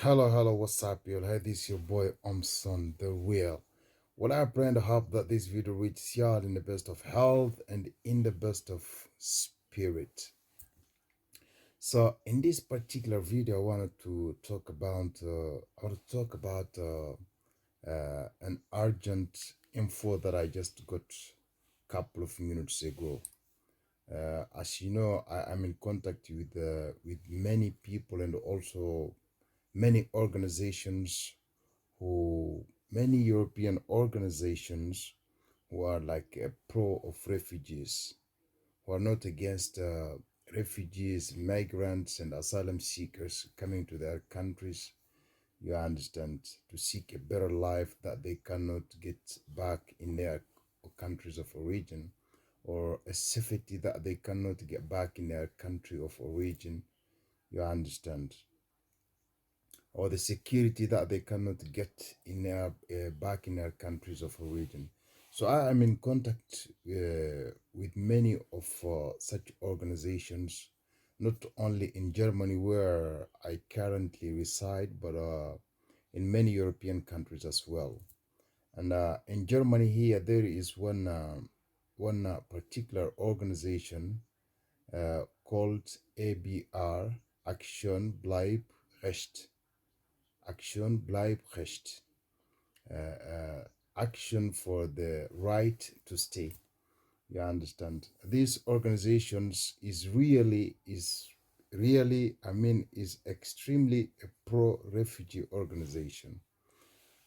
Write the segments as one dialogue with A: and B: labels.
A: Hello, what's up, y'all? Hey, this is your boy Omson, the real. Well, I pray and hope that this video reaches y'all in the best of health and in the best of spirit. So, in this particular video, I wanted to talk about, an urgent info that I just got a couple of minutes ago. As you know, I'm in contact with many people and also many organizations who many European organizations who are like pro of refugees, who are not against refugees, migrants, and asylum seekers coming to their countries. You understand, to seek a better life that they cannot get back in their countries of origin, or a safety that they cannot get back in their country of origin. You understand, or the security that they cannot get in their back in their countries of origin. So I am in contact with many of such organizations, not only in Germany where I currently reside, but in many European countries as well. And in Germany here, there is one particular organization called ABR, Action Bleib Recht. Action Bleib Recht. Action for the right to stay. You understand? These organizations is extremely a pro-refugee organization.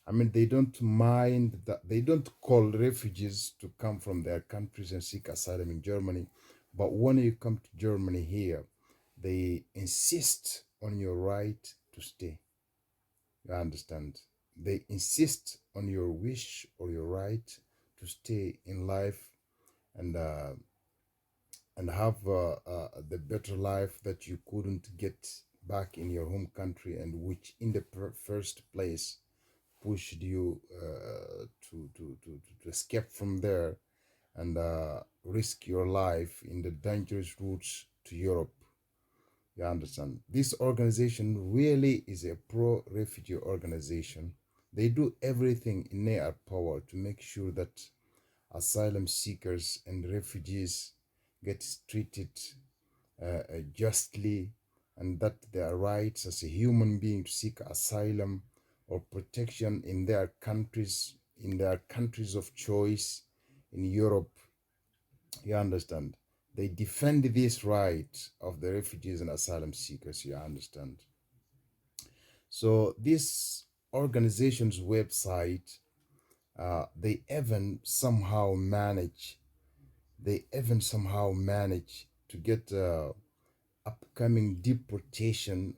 A: I mean, they don't mind that they don't call refugees to come from their countries and seek asylum in Germany, but when you come to Germany here, they insist on your right to stay. You understand? They insist on your wish or your right to stay in life and have the better life that you couldn't get back in your home country, and which in the first place pushed you to escape from there and risk your life in the dangerous routes to Europe. You understand? This organization really is a pro-refugee organization. They do everything in their power to make sure that asylum seekers and refugees get treated justly, and that their rights as a human being to seek asylum or protection in their countries of choice in Europe. You understand? They defend this right of the refugees and asylum seekers. You understand? So this organization's website, they even somehow manage to get upcoming deportation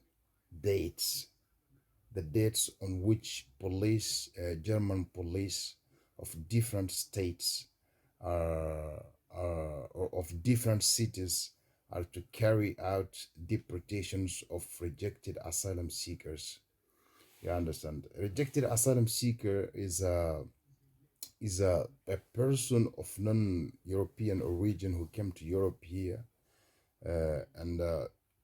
A: dates, the dates on which German police of different states or of different cities are to carry out deportations of rejected asylum seekers. You understand? Rejected asylum seeker is a person of non-European origin who came to Europe here and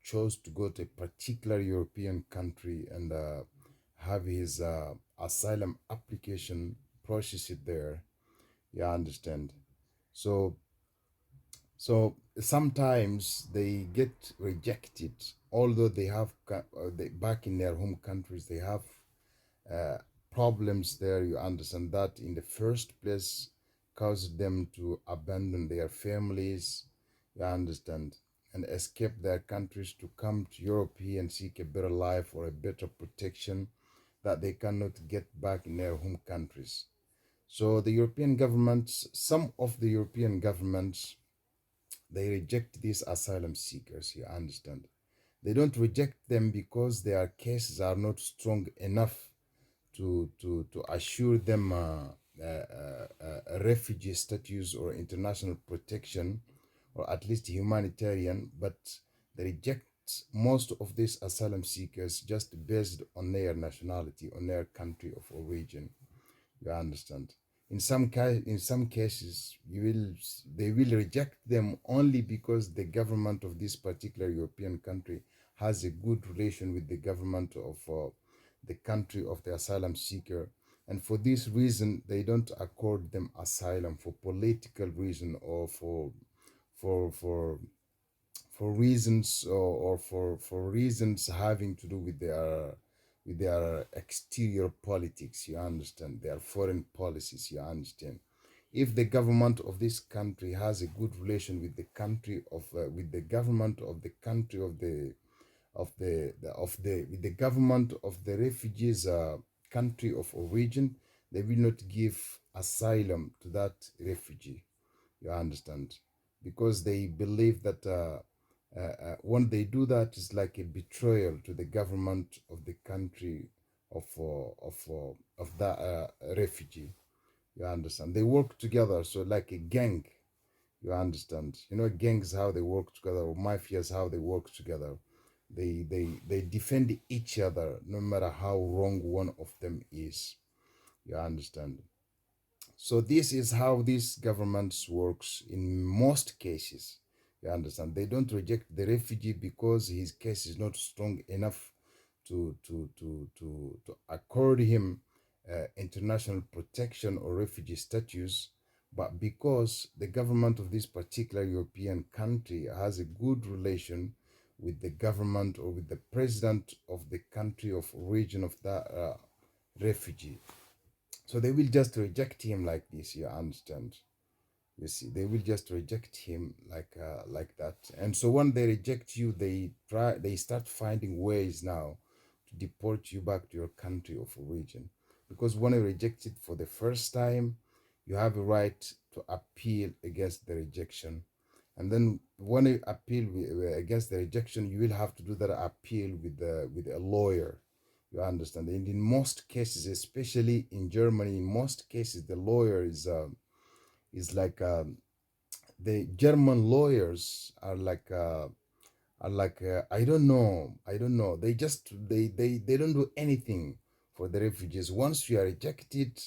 A: chose to go to a particular European country and have his asylum application processed there. You understand? So sometimes they get rejected, although they have back in their home countries they have uh, problems there. You understand that in the first place caused them to abandon their families. You understand, and escape their countries to come to Europe here and seek a better life or a better protection that they cannot get back in their home countries. So the European governments, some of the European governments, they reject these asylum seekers. You understand, they don't reject them because their cases are not strong enough to assure them a refugee status or international protection, or at least humanitarian, but they reject most of these asylum seekers just based on their nationality, on their country of origin. You understand? In some cases, they will reject them only because the government of this particular European country has a good relation with the government of the country of the asylum seeker. And for this reason, they don't accord them asylum for political reason, or for for for reasons, or for reasons having to do with their exterior politics, you understand, their foreign policies, you understand. If the government of this country has a good relation with the country of with the government of the country of the with the government of the refugees country of origin, they will not give asylum to that refugee, you understand, because they believe that when they do that, it's like a betrayal to the government of the country of that refugee, you understand. They work together, so like a gang, you understand. You know, gangs, how they work together, or mafias, how they work together. They defend each other no matter how wrong one of them is, you understand. So this is how these governments works in most cases. You understand? They don't reject the refugee because his case is not strong enough to accord him international protection or refugee status, but because the government of this particular European country has a good relation with the government or with the president of the country of origin of that refugee. So they will just reject him like this, you understand? You see, they will just reject him like that. And so when they reject you, they start finding ways now to deport you back to your country of origin. Because when you reject it for the first time, you have a right to appeal against the rejection. And then when you appeal against the rejection, you will have to do that appeal with a lawyer. You understand? And in most cases, especially in Germany, in most cases, the lawyer is like the German lawyers are like I don't know. They don't do anything for the refugees. Once you are rejected,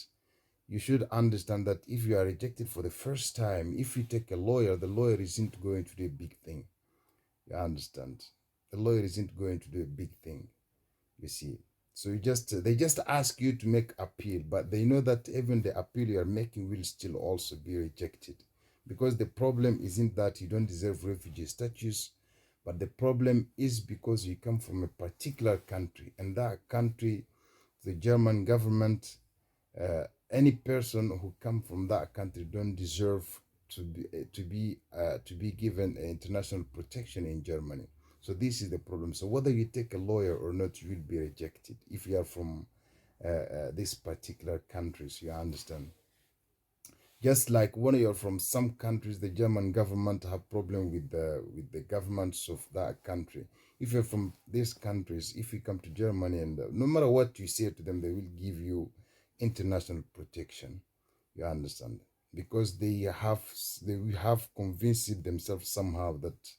A: you should understand that if you are rejected for the first time, if you take a lawyer, the lawyer isn't going to do a big thing. You understand? The lawyer isn't going to do a big thing, you see. So they just ask you to make appeal, but they know that even the appeal you are making will still also be rejected, because the problem isn't that you don't deserve refugee status, but the problem is because you come from a particular country, and that country, the German government, any person who come from that country don't deserve to be given international protection in Germany. So this is the problem. So whether you take a lawyer or not, you will be rejected if you are from these particular countries. You understand? Just like when you're from some countries, the German government have problem with the governments of that country. If you're from these countries, if you come to Germany, and no matter what you say to them, they will give you international protection. You understand? Because they have convinced themselves somehow that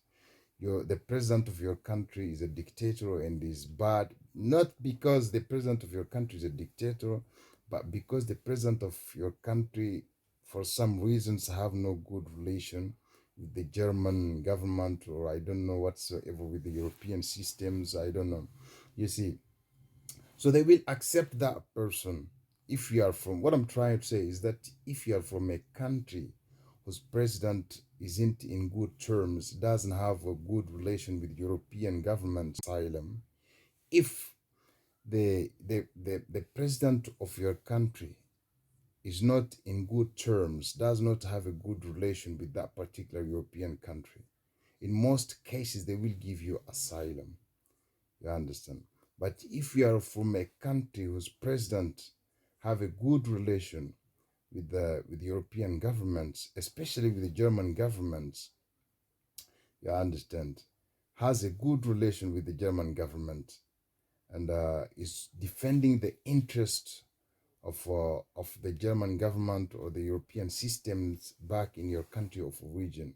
A: the president of your country is a dictator and is bad, not because the president of your country is a dictator, but because the president of your country, for some reasons, have no good relation with the German government, or I don't know whatsoever, with the European systems, I don't know. You see, so they will accept that person. If you are from, what I'm trying to say is that if you are from a country whose president isn't in good terms, doesn't have a good relation with European government, asylum, if the president of your country is not in good terms, does not have a good relation with that particular European country, in most cases they will give you asylum. You understand? But if you are from a country whose president have a good relation with European governments, especially with the German governments, you understand, has a good relation with the German government, and is defending the interest of the German government or the European systems back in your country of origin,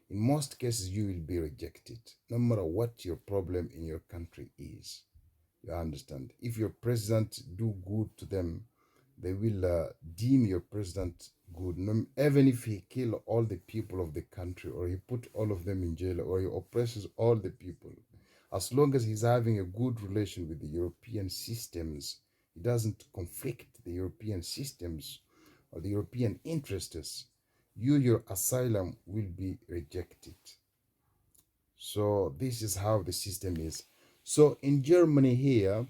A: in most cases you will be rejected, no matter what your problem in your country is. You understand? If your president do good to them, they will deem your president good, even if he kill all the people of the country, or he put all of them in jail, or he oppresses all the people. As long as he's having a good relation with the European systems, he doesn't conflict the European systems or the European interests, your asylum will be rejected. So this is how the system is. So in Germany here,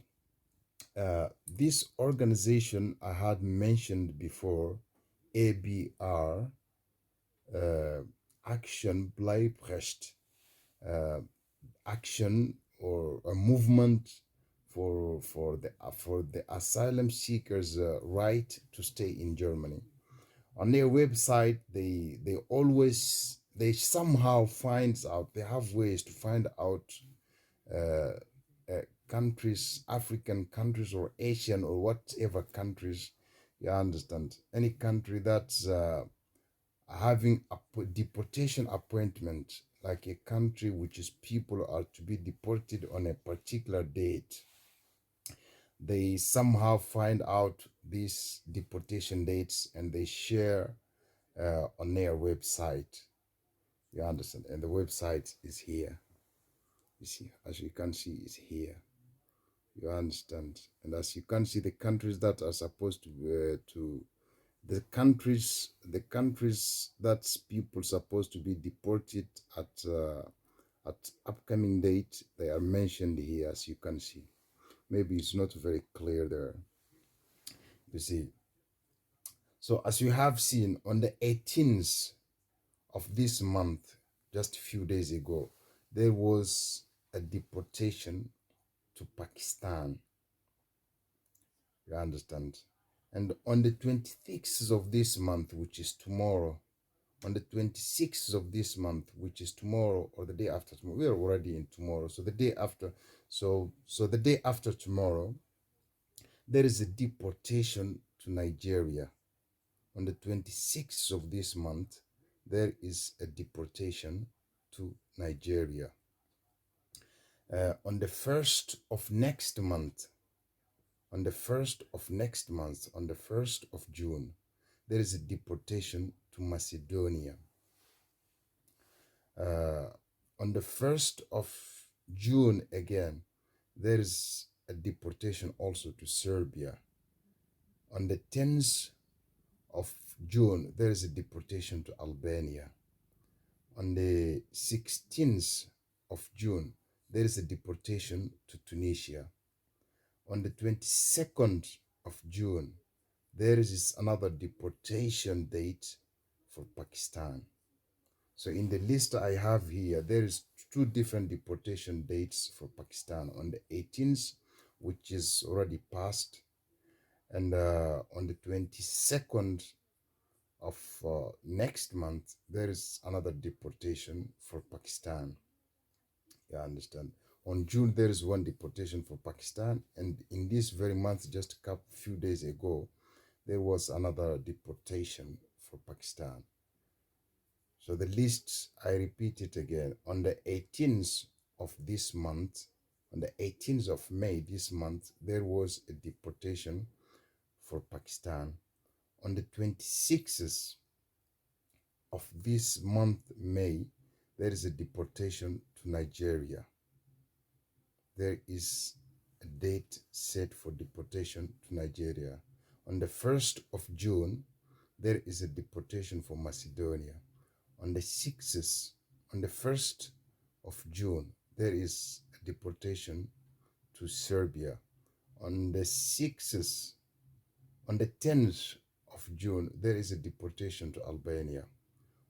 A: this organization I had mentioned before, ABR, Action Bleibrecht, action or a movement for the asylum seekers' right to stay in Germany. On their website, they somehow finds out, they have ways to find out uh, countries, African countries or Asian or whatever countries, you understand, any country that's having a deportation appointment, like a country which is people are to be deported on a particular date. They somehow find out these deportation dates and they share on their website. You understand? And the website is here. You see, as you can see, is here. You understand? And as you can see, the countries that are supposed to the countries that people supposed to be deported at upcoming date, they are mentioned here, as you can see. Maybe it's not very clear there, you see. So as you have seen, on the 18th of this month, just a few days ago, there was a deportation to Pakistan. You understand? And on the 26th of this month, which is tomorrow, on the 26th of this month, which is tomorrow or the day after tomorrow, we are already in tomorrow. So the day after, so the day after tomorrow, there is a deportation to Nigeria. On the 26th of this month, there is a deportation to Nigeria. On the 1st of next month, on the 1st of next month, on the 1st of June, there is a deportation to Macedonia. On the 1st of June again, there is a deportation also to Serbia. On the 10th of June, there is a deportation to Albania. On the 16th of June, there is a deportation to Tunisia. On the 22nd of June, there is another deportation date for Pakistan. So in the list I have here, there is 2 different deportation dates for Pakistan. On the 18th, which is already passed, and on the 22nd of next month, there is another deportation for Pakistan. You understand? On June, there is 1 deportation for Pakistan, and in this very month, just a few days ago, there was another deportation for Pakistan. So the list, I repeat it again, on the 18th of this month, on the 18th of May this month, there was a deportation for Pakistan. On the 26th of this month, May, there is a deportation to Nigeria. There is a date set for deportation to Nigeria. On the 1st of June, there is a deportation for Macedonia. On the 6th, on the 1st of June, there is a deportation to Serbia. On the 6th, on the 10th of June, there is a deportation to Albania.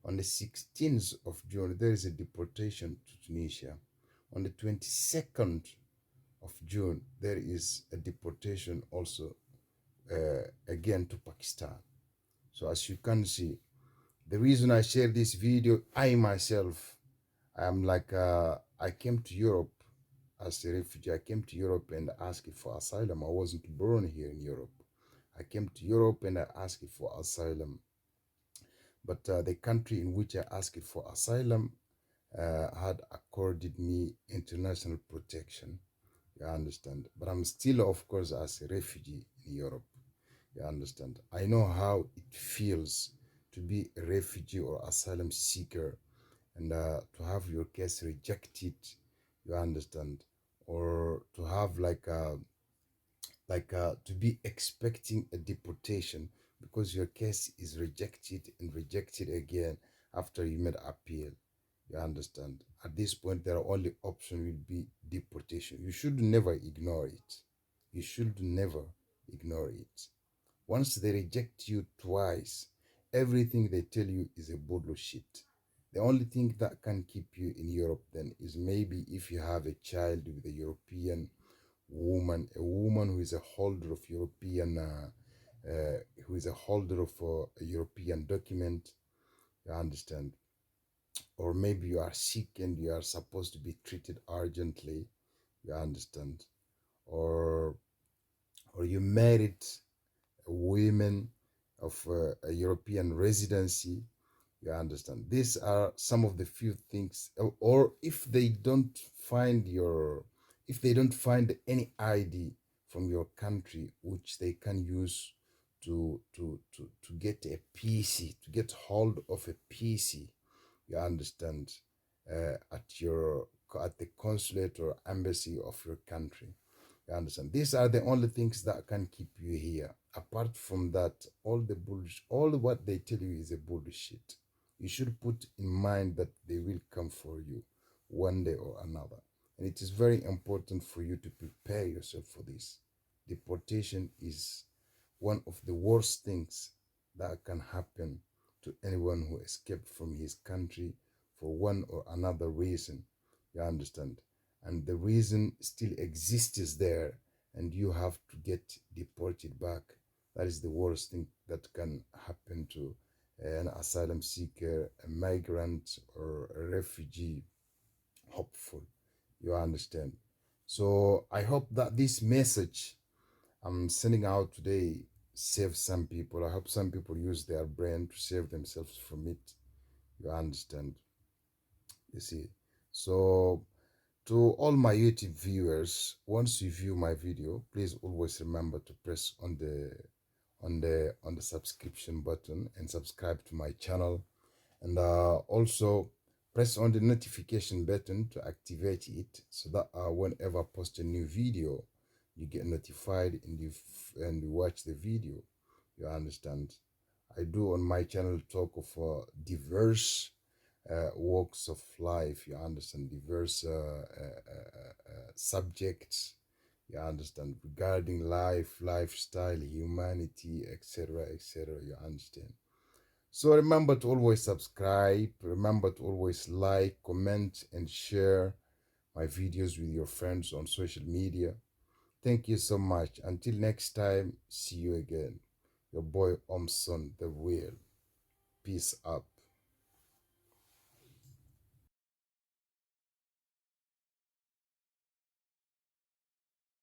A: On the 16th of June, there is a deportation to Tunisia. On the 22nd of June, there is a deportation also again to Pakistan. So as you can see, the reason I share this video, I myself, I'm like, I came to Europe as a refugee. I came to Europe and asked for asylum. I wasn't born here in Europe. I came to Europe and I asked for asylum. But the country in which I asked for asylum had accorded me international protection. You understand? But I'm still, of course, as a refugee in Europe. You understand? I know how it feels to be a refugee or asylum seeker and to have your case rejected You understand? Or to have to be expecting a deportation because your case is rejected and rejected again after you made appeal. You understand? At this point, their only option will be deportation. You should never ignore it. You should never ignore it. Once they reject you twice, everything they tell you is a bullshit. The only thing that can keep you in Europe then is maybe if you have a child with a European woman, a woman who is a holder of who is a holder of a European document. You understand? Or maybe you are sick and you are supposed to be treated urgently. You understand? Or you married women of a European residency. You understand? These are some of the few things. Or if they don't find any ID from your country which they can use to get a PC, to get hold of a PC, you understand, at the consulate or embassy of your country. You understand? These are the only things that can keep you here. Apart from that, all the bullshit, all what they tell you is a bullshit. You should put in mind that they will come for you one day or another. And it is very important for you to prepare yourself for this. Deportation is one of the worst things that can happen to anyone who escaped from his country for one or another reason. You understand? And the reason still exists there, and you have to get deported back. That is the worst thing that can happen to an asylum seeker, a migrant, or a refugee hopeful. You understand? So I hope that this message I'm sending out today save some people. I hope some people use their brain to save themselves from it. You understand? You see? So to all my YouTube viewers, once you view my video, please always remember to press on the subscription button and subscribe to my channel, and also press on the notification button to activate it so that whenever I post a new video, you get notified and you watch the video. You understand? I do on my channel talk of diverse walks of life. You understand? Diverse subjects. You understand? Regarding life, lifestyle, humanity, etc., etc. You understand? So remember to always subscribe. Remember to always like, comment, and share my videos with your friends on social media. Thank you so much. Until next time, see you again. Your boy Omson the Real. Peace up.